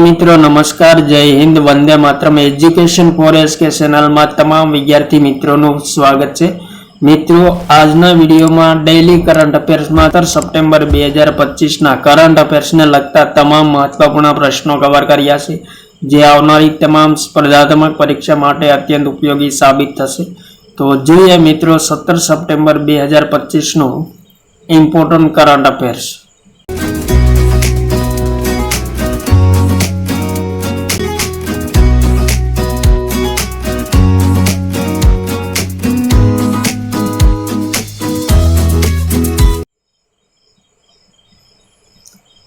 मित्रों नमस्कार, जय Hind, Vande Mataram. Education for SK channel में तमाम विद्यार्थी मित्रों स्वागत है। मित्रों आजना वीडियो में डेली करंट अफेर्स में 17 सप्टेम्बर 2025 ना करंट अफेर्स ने लगता तमाम महत्वपूर्ण प्रश्नों कवर कर्या छे, जे आवनारी तमाम स्पर्धात्मक परीक्षा माटे अत्यंत उपयोगी साबित थशे। तो जोईए मित्रों 17 सप्टेम्बर 2025 नो इम्पोर्टન્ટ करंट अफेर्स।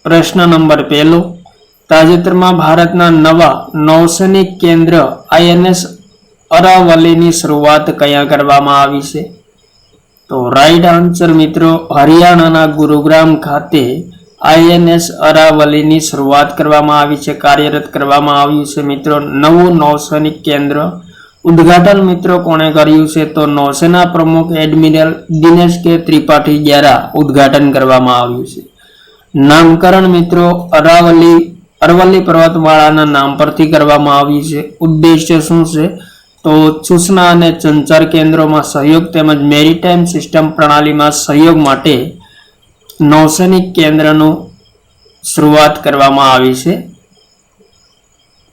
प्रश्न नंबर 1, ताजेतરમાં ભારતના નવા નૌસૈનિક કેન્દ્ર INS અરાવલીની શરૂઆત કયા કરવામાં આવી છે? તો રાઈટ આન્સર મિત્રો હરિયાણાના ગુરુગ્રામ ખાતે INS અરાવલીની શરૂઆત કરવામાં આવી છે, કાર્યરત કરવામાં આવ્યું છે। મિત્રો નવું નૌસૈનિક કેન્દ્ર ઉદ્ઘાટન મિત્રો કોણે કર્યું છે? તો નૌસેના પ્રમુખ એડમિરલ દિનેશ કે ત્રિપાઠી દ્વારા ઉદ્ઘાટન કરવામાં આવ્યું છે। नामकरण मित्रों अरवली पर्वतमाळाना नाम परथी करवामां आव्युं छे। उद्देश्य शुं छे? तो सूचना अने संचार केन्द्रों में सहयोग तेमज मेरीटाइम सिस्टम प्रणाली में सहयोग माटे नौसैनिक केन्द्रनु शुरुआत करवामां आवी छे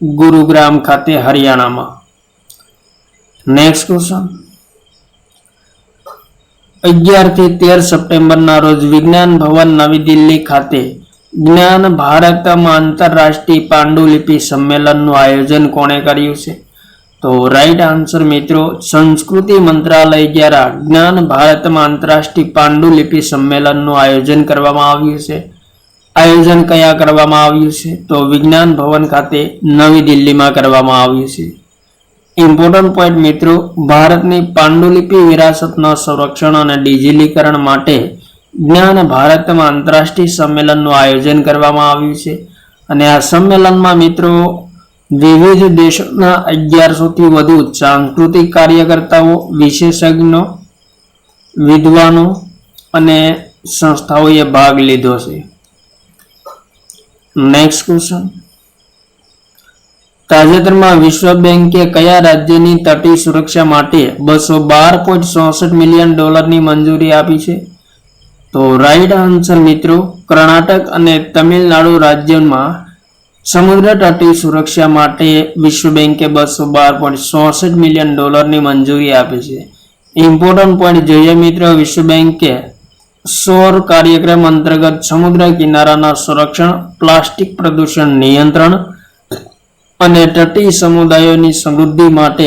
गुरुग्राम खाते हरियाणा में। नेक्स्ट क्वेश्चन 11 થી 13 સપ્ટેમ્બર ના રોજ વિજ્ઞાન ભવન નવી દિલ્હી ખાતે જ્ઞાન ભારતમાં આંતરરાષ્ટ્રીય પાંડુલિપિ સંમેલનનું આયોજન કોણે કર્યું છે? તો રાઈટ આન્સર મિત્રો સંસ્કૃતિ મંત્રાલય દ્વારા જ્ઞાન ભારતમાં આંતરરાષ્ટ્રીય પાંડુલિપિ સંમેલનનું આયોજન કરવામાં આવ્યું છે। આયોજન કયા કરવામાં આવ્યું છે? તો વિજ્ઞાન ભવન ખાતે નવી દિલ્હીમાં કરવામાં આવ્યું છે। इम्पोर्टન્ટ पॉइंट मित्रों भारतनी पांडुलिपि विरासतना संरक्षण और डिजिटलीकरण माटे ज्ञान भारत में आंतरराष्ट्रीय सम्मेलन आयोजन करवामां आव्युं छे। अने आ सम्मेलन में मित्रों विविध देशों 1100 थी वधु सांस्कृतिक कार्यकर्ताओं, विशेषज्ञों, विद्वानों अने संस्थाओं भाग लीधो छे। नेक्स्ट क्वेश्चन ताजेतરમાં विश्व બેંકે કયા રાજ્યની તટી સુરક્ષા માટે $212.64 મિલિયન મંજૂરી આપી છે? તો રાઈટ આન્સર મિત્રો કર્ણાટક અને તમિલનાડુ રાજ્યમાં સમુદ્ર તટી સુરક્ષા માટે વિશ્વ બેંકે $212.64 મિલિયન મંજૂરી આપી છે। ઇમ્પોર્ટન્ટ પોઈન્ટ જોઈએ મિત્રો, વિશ્વ બેંકે સૌર કાર્યક્રમ અંતર્ગત સમુદ્ર કિનારાના સંરક્ષણ, પ્લાસ્ટિક પ્રદૂષણ નિયંત્રણ અને તટીય સમુદાયોની સમૃદ્ધિ માટે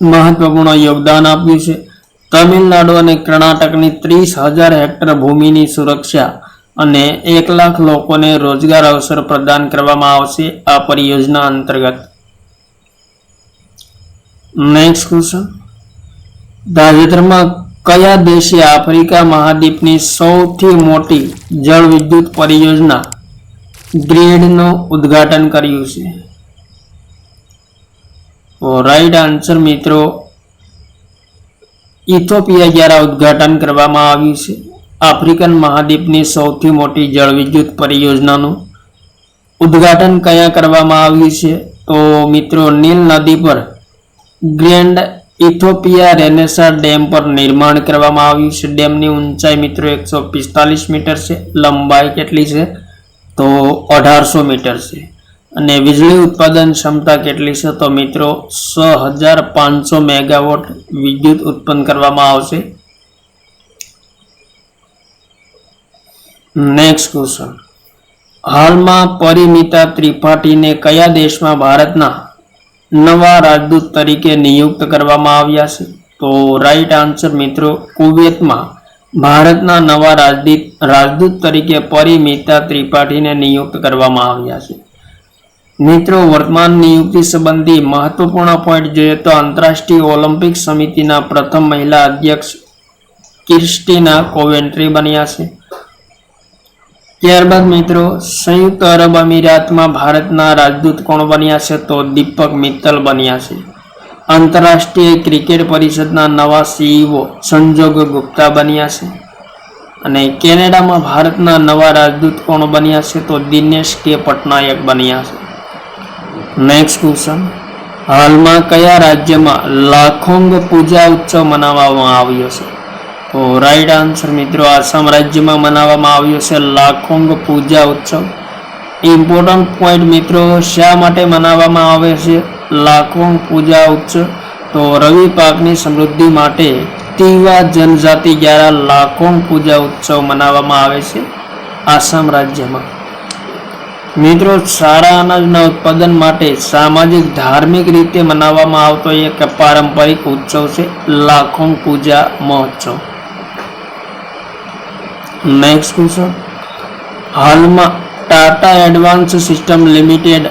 મહત્વપૂર્ણ યોગદાન આપ્યું છે। તમિલનાડુ અને કર્ણાટકની 30,000 હેક્ટર ભૂમિની સુરક્ષા અને 1 લાખ લોકોને રોજગાર અવસર પ્રદાન કરવામાં આવશે આ પરિયોજના અંતર્ગત। નેક્સ્ટ ક્વેશ્ચન તાજેતરમાં કયા દેશે આફ્રિકા મહાદ્વીપની સૌથી મોટી જળ વિદ્યુત પરિયોજના ग्रेड नो उद्घाटन कर्યું છે? तो राइट आंसर मित्रों इथियोपिया द्वारा उद्घाटन करवामां આવ્યું છે। आफ्रिकन महाद्वीपनी सौथी मोटी जल विद्युत परियोजनाનું उद्घाटन कया करवामां આવ્યું છે? तो मित्रों नील नदी पर ग्रेंड इथियोपिया रेनेसा डेम पर निर्माण करवामां આવ્યું છે। डेमनी ऊंचाई मित्रों 145 मीटर છે, लंबाई કેટલી છે? तो 1800 मीटर से। अने वीजળી उत्पादन क्षमता કેટલી છે? तो मित्रों 6500 मेगावाट विद्युत उत्पन्न करवामां आवशे। नेक्स्ट क्वेश्चन हाल में परिमिता त्रिपाठी ने कया देश में भारतना नवा राजदूत तरीके नियुक्त करवामां आव्या छे? तो राइट आंसर मित्रों कुवैत में भारतना नवा राजदूत तरीके परिमिता त्रिपाठी ने नियुक्त करवामां आव्या छे। मित्रों वर्तमान नियुक्ति संबंधी महत्वपूर्ण पॉइंट जोईए तो आंतरराष्ट्रीय ओलंपिक समितिना प्रथम महिला अध्यक्ष क्रिस्टीना कोवेंट्री बन्या छे। त्यारबाद मित्रों संयुक्त अरब अमीरात में भारतना राजदूत कोण बन्या छे? तो दीपक मित्तल बन्या छे। अंतरराष्ट्रीय क्रिकेट परिषदना नवा CEO संजोग गुप्ता बन्या छे। અને કેનેડામાં ભારતના નવા રાજદૂત કોણ બન્યા છે? તો દિનેશ કે પટનાયક બન્યા છે. નેક્સ્ટ ક્વેશ્ચન, હાલમાં કયા રાજ્યમાં લાખોંગ પૂજા ઉત્સવ મનાવવામાં આવ્યો છે? તો રાઈટ આન્સર મિત્રો આસામ રાજ્યમાં મનાવવામાં આવ્યો છે લાખોંગ પૂજા ઉત્સવ. ઇમ્પોર્ટન્ટ પોઈન્ટ મિત્રો, શા માટે મનાવવામાં આવે છે લાખોંગ પૂજા ઉત્સવ? તો રવિ પાકની સમૃદ્ધિ માટે તિવા જનજાતિ દ્વારા લાખોંગ પૂજા ઉત્સવ મનાવવામાં આવે છે આસામ રાજ્યમાં. મિત્રો, સારા અનાજના ઉત્પાદન માટે સામાજિક ધાર્મિક રીતે મનાવવામાં આવતો એક પારંપરિક ઉત્સવ છે લાખોંગ પૂજા મહોત્સવ. નેક્સ્ટ ક્વેશ્ચન, હાલમાં ટાટા એડવાન્સ સિસ્ટમ લિમિટેડ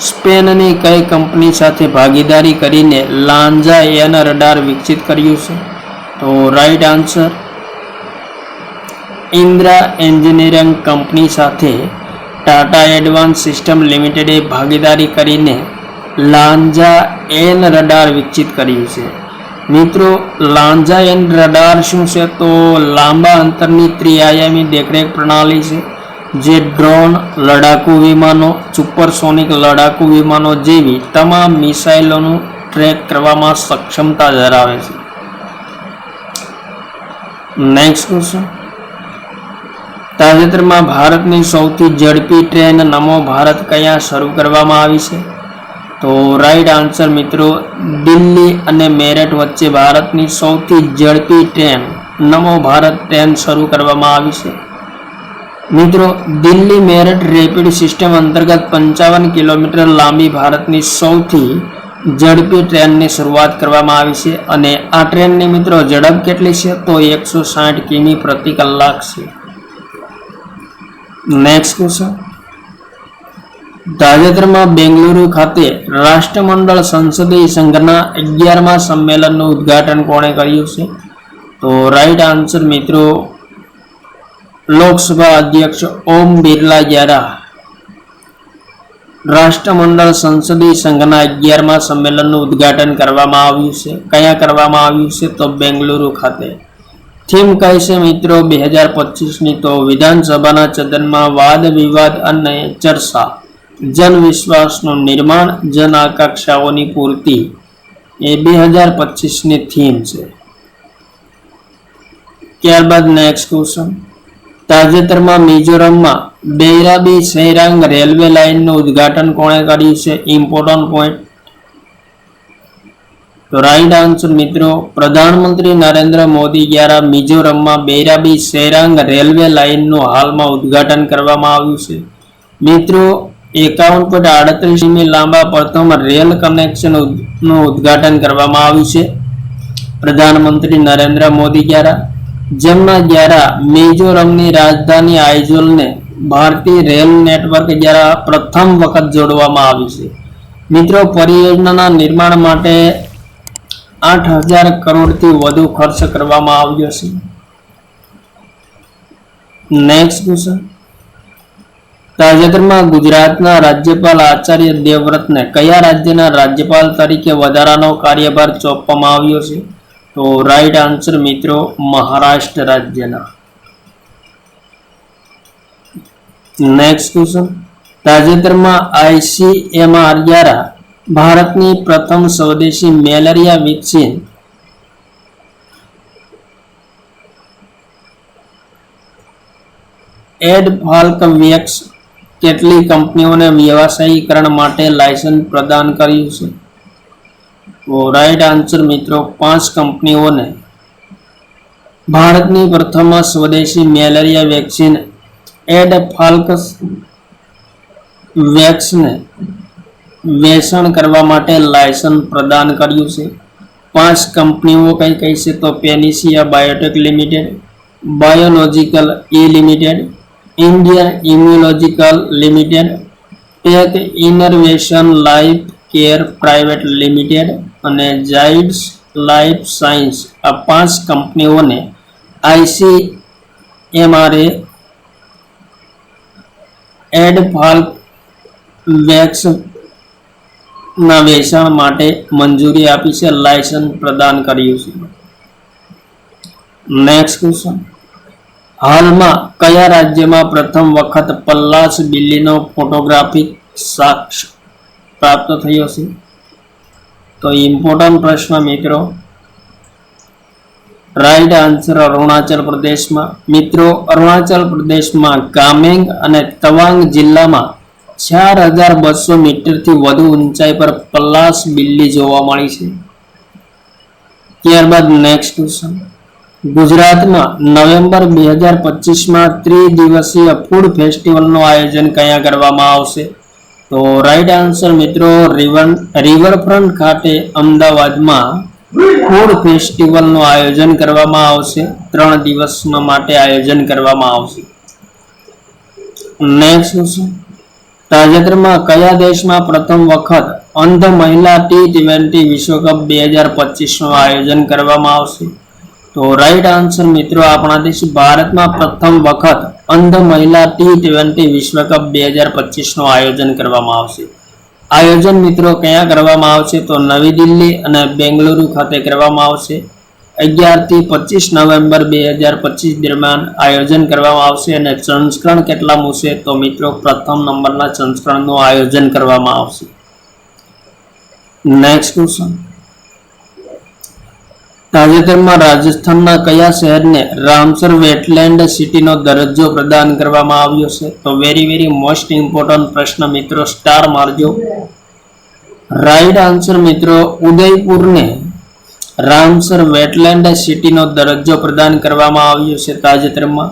સ્પેનની કઈ કંપની સાથે ભાગીદારી કરીને લાન્ઝા એન રડાર વિકસિત કર્યું છે? તો right answer Indira engineering company સાથે ટાટા એડવાન્સ સિસ્ટમ લિમિટેડે ભાગીદારી કરીને લાન્ઝા એન રડાર વિકસિત કર્યું છે. મિત્રો, લાન્ઝા એન રડાર શું છે? તો લાંબા અંતરની ત્રિઆયામી દેખરેખ પ્રણાલી છે જે ડ્રોન, લડાકુ વિમાનો, સુપરસોનિક લડાકુ વિમાનો જેવી તમામ મિસાઇલોનું ટ્રેક કરવામાં સક્ષમતા ધરાવે છે. નેક્સ્ટ ક્વેશ્ચન, તાજેતરમાં ભારતની સૌથી ઝડપી ટ્રેન નમો ભારત ક્યાં શરૂ કરવામાં આવી છે? તો રાઈટ આન્સર મિત્રો દિલ્હી અને મેરઠ વચ્ચે ભારતની સૌથી ઝડપી ટ્રેન નમો ભારત ટ્રેન શરૂ કરવામાં આવી છે. મિત્રો, દિલ્હી મેરઠ રેપિડ સિસ્ટમ અંતર્ગત 55 કિલોમીટર લાંબી ભારતની સૌથી ઝડપી ટ્રેનની શરૂઆત કરવામાં આવી છે અને આ ટ્રેનની મિત્રો ઝડપ કેટલી છે? તો 160 કિમી પ્રતિ કલાક છે. નેક્સ્ટ ક્વેશ્ચન, તાજેતરમાં બેંગલુરુ ખાતે રાષ્ટ્રમંડળ સંસદીય સંઘના 11મા સંમેલનનું ઉદ્ઘાટન કોણે કર્યું છે? તો રાઈટ આન્સર મિત્રો લોકસભા અધ્યક્ષ ઓમ બિરલા દ્વારા રાષ્ટ્રમંડળ સંસદીય સંઘના 11મા સંમેલનનું ઉદ્ઘાટન કરવામાં આવ્યું છે. ક્યાં કરવામાં આવ્યું છે? તો બેંગલુરુ ખાતે. થીમ કઈ છે મિત્રો 2025ની? તો વિધાનસભાના સદનમાં વાદ વિવાદ અને ચર્ચા, જન વિશ્વાસનું નિર્માણ, જન આકાંક્ષાઓની પૂર્તિ એ 2025ની થીમ છે. ત્યારબાદ નેક્સ્ટ ક્વેશ્ચન, તાજેતરમાં મિઝોરમમાં બૈરાબી સેરાંગ રેલવે લાઇનનું ઉદ્ઘાટન કોણે કર્યું છે? Important point. તો રાઈટ આન્સર મિત્રો પ્રધાનમંત્રી નરેન્દ્ર મોદી દ્વારા મિઝોરમમાં બૈરાબી સેરાંગ રેલવે લાઇનનું હાલમાં ઉદ્ઘાટન કરવામાં આવ્યું છે. મિત્રો, 51.38 કિમી લાંબા પ્રથમ રેલ કનેક્શનનું ઉદ્ઘાટન કરવામાં આવ્યું છે પ્રધાનમંત્રી નરેન્દ્ર મોદી દ્વારા, જેમના દ્વારા મિઝોરમની રાજધાની આઇઝોલને ભારતીય રેલ નેટવર્ક દ્વારા પ્રથમ વખત જોડવામાં આવી છે. મિત્રો, પરિયોજનાના નિર્માણ માટે 8,000 કરોડથી વધુ ખર્ચ કરવામાં આવ્યો છે. નેક્સ્ટ ક્વેશ્ચન, તાજેતરમાં ગુજરાતના રાજ્યપાલ આચાર્ય દેવવ્રતને કયા રાજ્યના રાજ્યપાલ તરીકે વધારાનો કાર્યભાર સોંપવામાં આવ્યો છે? તો રાઈટ આન્સર મિત્રો મહારાષ્ટ્ર રાજ્યના. નેક્સ્ટ ક્વેશ્ચન, તાજેતરમાં ICMR દ્વારા ભારતની પ્રથમ સ્વદેશી મેલેરિયા વેક્સિન એડફાલ્કવેક્સ કેટલી કંપનીઓને વ્યવસાયીકરણ માટે લાયસન્સ પ્રદાન કર્યું છે? તો રાઈટ આન્સર મિત્રો 5 કંપનીઓને ભારતની પ્રથમ સ્વદેશી મેલેરિયા વેક્સિન એડફાલ્કવેક્સને વેચાણ કરવા માટે લાયસન્સ પ્રદાન કર્યું છે. 5 કંપનીઓ કઈ કઈ છે? તો Panacea Biotec limited, biological limited, Indian immunological limited, tech innovation life care private limited અને ઝાયડ્સ લાઈફ સાયન્સ. આ 5 કંપનીઓને ICMR એડફાલ્કવેક્સ ના વેચાણ માટે મંજૂરી આપી છે, લાયસન્સ પ્રદાન કર્યું છે. નેક્સ્ટ ક્વેશ્ચન, હાલમાં કયા રાજ્યમાં પ્રથમ વખત પલ્લાસ બિલ્લીનો ફોટોગ્રાફિક સાક્ષ્ય પ્રાપ્ત થયો છે? તો ઇમ્પોર્ટન્ટ પ્રશ્ન મિત્રો. રાઈટ આન્સર અરુણાચલ પ્રદેશમાં. મિત્રો, અરુણાચલ પ્રદેશમાં કામેંગ અને તવાંગ જિલ્લામાં 4200 મીટરથી વધુ ઊંચાઈ પર પલ્લાસ બિલ્લી જોવા મળી છે. ત્યારબાદ નેક્સ્ટ ક્વેશ્ચન. ગુજરાતમાં નવેમ્બર 2025માં ત્રિદિવસીય ફૂડ ફેસ્ટિવલનું આયોજન ક્યાં કરવામાં આવશે? તો રાઈટ આન્સર મિત્રો રિવરફ્રન્ટ ખાતે અમદાવાદમાં ફૂડ ફેસ્ટિવલનું આયોજન કરવામાં આવશે. 3 દિવસ માટે આયોજન કરવામાં આવશે. Next question. તાજેતરમાં કયા દેશમાં પ્રથમ વખત અંધ મહિલા T20 વિશ્વકપ 2025નું આયોજન કરવામાં આવશે? તો રાઈટ આન્સર મિત્રો આપણા દેશ ભારતમાં પ્રથમ વખત અંધ મહિલા T20 વિશ્વકપ 2025નું આયોજન કરવામાં આવશે. આયોજન મિત્રો ક્યાં કરવામાં આવશે? તો નવી દિલ્હી અને બેંગલુરુ ખાતે કરવામાં આવશે. 11 થી 25 નવેમ્બર 2025 દરમિયાન આયોજન કરવામાં આવશે. અને સંસ્કરણ કેટલામું છે? તો મિત્રો પ્રથમ નંબરના સંસ્કરણનું આયોજન કરવામાં આવશે. Next question. તાજેતરમાં રાજસ્થાનના કયા શહેરને રામસર વેટલેન્ડ સિટીનો દરજ્જો પ્રદાન કરવામાં આવ્યો છે? તો વેરી મોસ્ટ ઇમ્પોર્ટન્ટ પ્રશ્ન મિત્રો, સ્ટાર મારજો. રાઈટ આન્સર મિત્રો ઉદયપુરને રામસર વેટલેન્ડ સિટીનો દરજ્જો પ્રદાન કરવામાં આવ્યો છે તાજેતરમાં.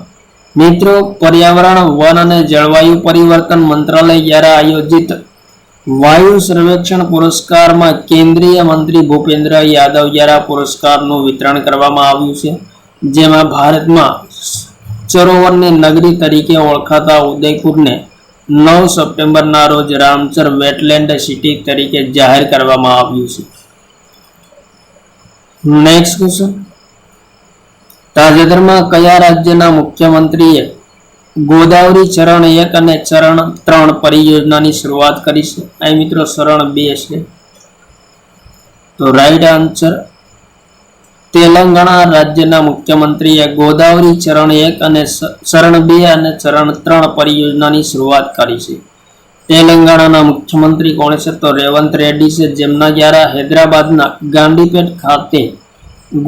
મિત્રો, પર્યાવરણ, વન અને જળવાયુ પરિવર્તન મંત્રાલય દ્વારા આયોજિત વાયુ સર્વેક્ષણ પુરસ્કારમાં કેન્દ્રીય મંત્રી ભૂપેન્દ્ર યાદવ દ્વારા પુરસ્કારનું વિતરણ કરવામાં આવ્યું છે. જેમાં ભારતમાં સરોવરની નગરી તરીકે ઓળખાતા ઉદયપુરને 9 સપ્ટેમ્બરના રોજ રામસર વેટલેન્ડ સિટી તરીકે જાહેર કરવામાં આવ્યું છે. Next question. તાજેતરમાં કયા રાજ્યના મુખ્યમંત્રીએ ગોદાવરી ચરણ 1 અને ચરણ 3 પરિયોજનાની શરૂઆત કરી છે? અહીં મિત્રો ચરણ 2 છે. તો રાઈટ આન્સર તેલંગાણા રાજ્યના મુખ્યમંત્રીએ ગોદાવરી ચરણ 1 અને ચરણ 2 અને ચરણ 3 પરિયોજનાની શરૂઆત કરી છે. તેલંગાણાના મુખ્યમંત્રી કોણ છે? તો રેવંત રેડ્ડી છે, જેમના દ્વારા હૈદરાબાદના ગાંધીપેટ ખાતે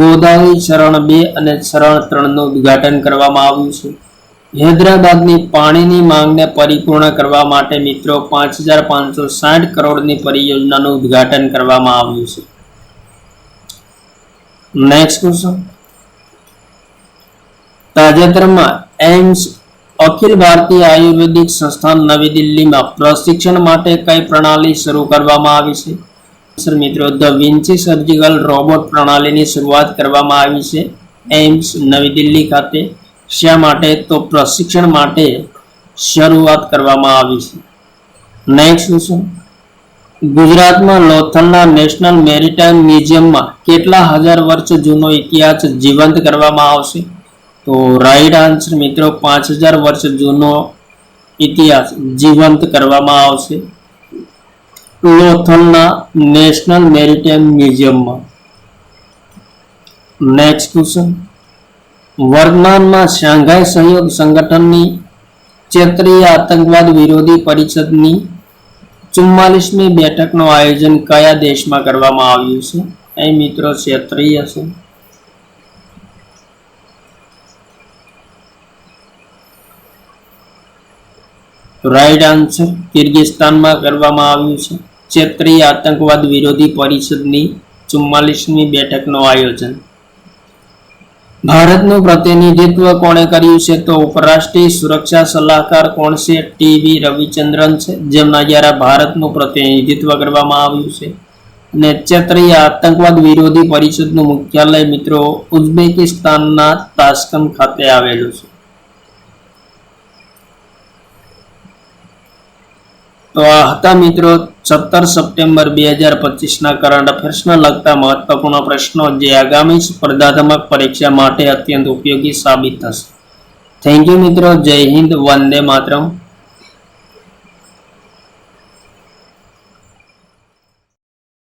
ગોદાવરી ચરણ 2 અને ચરણ 3નું ઉદ્ઘાટન કરવામાં આવ્યું છે. હૈદરાબાદની પાણીની માંગને પરિપૂર્ણ કરવા માટે મિત્રો 5560 કરોડની પરિયોજનાનું ઉદ્ઘાટન કરવામાં આવ્યું છે. Next question. તાજેતરમાં એમ્સ અખિલ ભારતીય આયુર્વેદિક સંસ્થાન નવી દિલ્હીમાં પ્રશિક્ષણ માટે કઈ પ્રણાલી શરૂ કરવામાં આવી છે? મિત્રો ધ વિન્સી સર્જિકલ રોબોટ પ્રણાલીની શરૂઆત કરવામાં આવી છે એમ્સ નવી દિલ્હી ખાતે. શા માટે? તો પ્રશિક્ષણ માટે શરૂઆત કરવામાં આવી છે. Next question. ગુજરાતમાં લોથલના નેશનલ મેરીટાઈમ મ્યુઝિયમમાં કેટલા હજાર વર્ષ જૂનો ઇતિહાસ જીવંત કરવામાં આવશે? તો રાઈટ આન્સર મિત્રો 5000 વર્ષ જૂનો ઇતિહાસ જીવંત કરવામાં આવશે લોથલના નેશનલ મેરીટાઈમ મ્યુઝિયમમાં. Next question. વર્તમાનમાં શાંઘાઈ સહયોગ સંગઠનની ક્ષેત્રીય આતંકવાદ વિરોધી પરિષદની 44મી બેઠકનું આયોજન કયા દેશમાં કરવામાં આવ્યું છે? અહીં મિત્રો ક્ષેત્રીય છે. રાઈટ આન્સર કિર્ગિસ્તાનમાં કરવામાં આવ્યું છે. ક્ષેત્રીય આતંકવાદ વિરોધી પરિષદની 44મી બેઠકનું આયોજન. ભારતનું પ્રતિનિધિત્વ કોણે કર્યું છે? તો ઉપરાષ્ટ્રીય સુરક્ષા સલાહકાર કોણ છે? ટી.વી. રવિચંદ્રન છે, જેમના દ્વારા ભારતનું પ્રતિનિધિત્વ કરવામાં આવ્યું છે. અને ક્ષેત્રીય આતંકવાદ વિરોધી પરિષદનું મુખ્યાલય મિત્રો ઉઝબેકિસ્તાનના તાશ્કંદ ખાતે આવેલું છે. તો આ હતા મિત્રો 17 સપ્ટેમ્બર 2025ના કરંટ અફેર્સના લગતા મહત્વપૂર્ણ પ્રશ્નો, જે આગામી સ્પર્ધાત્મક પરીક્ષા માટે અત્યંત ઉપયોગી સાબિત થશે. થેન્ક યુ મિત્રો. જય હિન્દ. વંદે માતરમ.